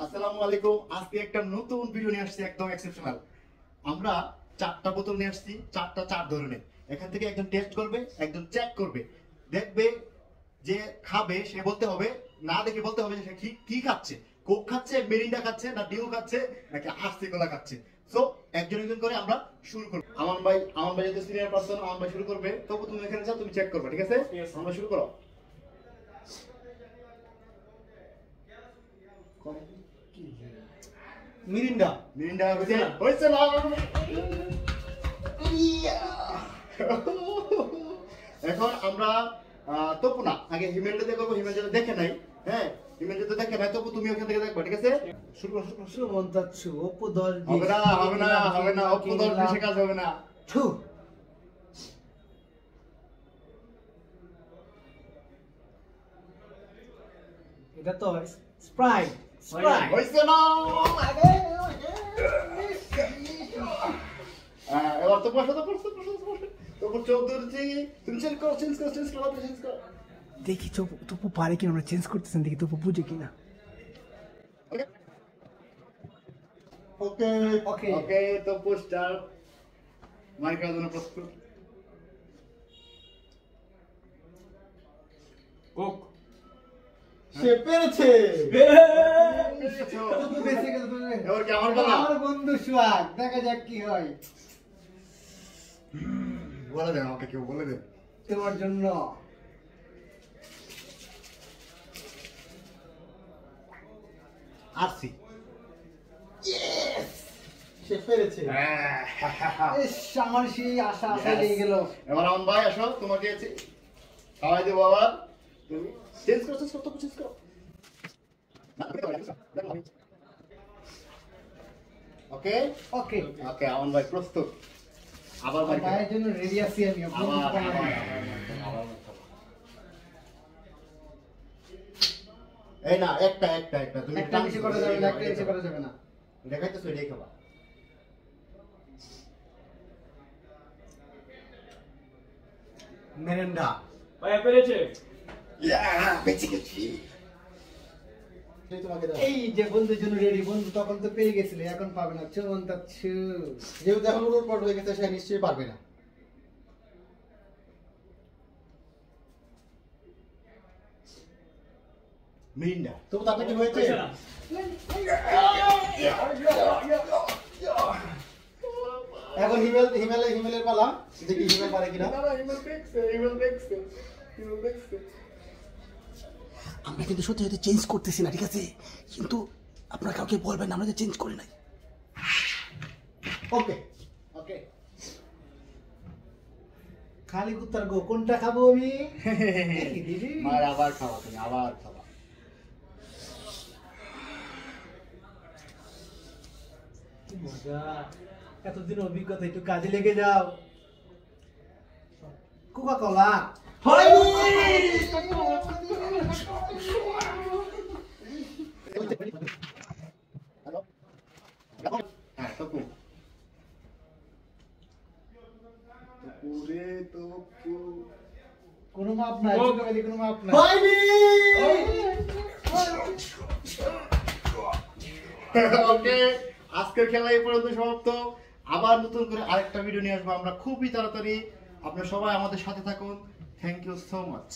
আসসালামু আলাইকুম। আজকে একটা নতুন ভিডিও নিয়ে আসছি, একদম এক্সেপশনাল। আমরা 4টা বোতল নিয়ে আসছি, 4টা 4 ধরনের। এখান থেকে একজন টেস্ট করবে, একজন চেক করবে, দেখবে। যে খাবে সে বলতে হবে, না দেখে বলতে হবে যে সে কি খাচ্ছে, কোক খাচ্ছে, মেরিন্ডা খাচ্ছে, না ডিউ খাচ্ছে, নাকি আরসি কোলা খাচ্ছে। সো একজন একজন করে আমরা শুরু করব। আমান ভাই যেহেতু সিনিয়র পারসন, আমান ভাই শুরু করবে। তবু তুমি এখানে যাও, তুমি চেক করবে, ঠিক আছে? আমরা শুরু করো। মিরিন্ডা হয়েছে না? এখন আমরা তপু না, আগে হিমেলটা দিয়ে করবো। হিমেল যেটা দেখে নাই, হ্যাঁ, হিমেল যেটা দেখে নাই, তপু তুমি ওখান থেকে দেখবা, ঠিক আছে? শুরু করো। হবে না অপু 10 বেশি কাজ হবে না। এটা তো স্প্রাইট হইছে না? এবার তো বসো। তপু 14 তুমি চেঞ্জ করো। দেখি তপু পারে কিনা, আমরা চেঞ্জ করতেছেন, দেখি তপু বুঝে কিনা। ওকে তপু স্টার মাইকার জন্য প্রস্তুত। কোক সে পেরেছে। এবার কি আমার বলা? আমার বন্ধু সোহাগ, দেখা যাক কি হয়। বলে দেন আমাকে, কেউ বলে দেন। তোমার জন্য আরসি। সে পেরেছে। আমার সেই আশা লেগে গেল। এবার আমার ভাই আসো, তোমাকে খাওয়াই দেবো আবার। তুমি চেঞ্জ করো। ওকে আমন ভাই প্রস্তুত। আবার ভাইয়ের জন্য রেডি আছি আমি। এই না, একটা তুমি একটা বেশি করা যাবে না, একটা বেশি করা যাবে না। দেখাইতেছো, এটাই খাবা। মেরেন্ডা ভাই পেরেছে। বেঁচে গেছি। এই যে বন্ধুর জন্য রেডি। বন্ধু তখন তো পেয়ে গেছিলে, এখন পাবে না। যেহেতু এখন ওর পর হয়ে গেছে, সে নিশ্চয়ই পারবে না। মিরিন্ডা তো তাতে কি হয়েছে? এখন হিমেলের পালা। দেখি হিমেল পারে কিনা। হিমেল দেখছে। আমরা কিন্তু সত্যি সত্যি চেঞ্জ করতেছি না, ঠিক আছে? কিন্তু আপনারা কাউকে বলবেন না আমরা যে চেঞ্জ করি নাই। ওকে খালি কুত্তার গো, কোনটা খাবো আমি? মার আবার খাওয়া, তুমি আবার খাওয়া। কি মজা, এতদিন অভিজ্ঞতা একটু কাজে লেগে যাও। কোকা কোলা হ্যাঁ, তপু কোনো মাপ নাই, কোনো মাপ নাই। ওকে, আজকের খেলা এই পর্যন্ত সমাপ্ত। আবার নতুন করে আরেকটা ভিডিও নিয়ে আসবো আমরা খুবই তাড়াতাড়ি। আপনারা সবাই আমাদের সাথে থাকুন। Thank you so much.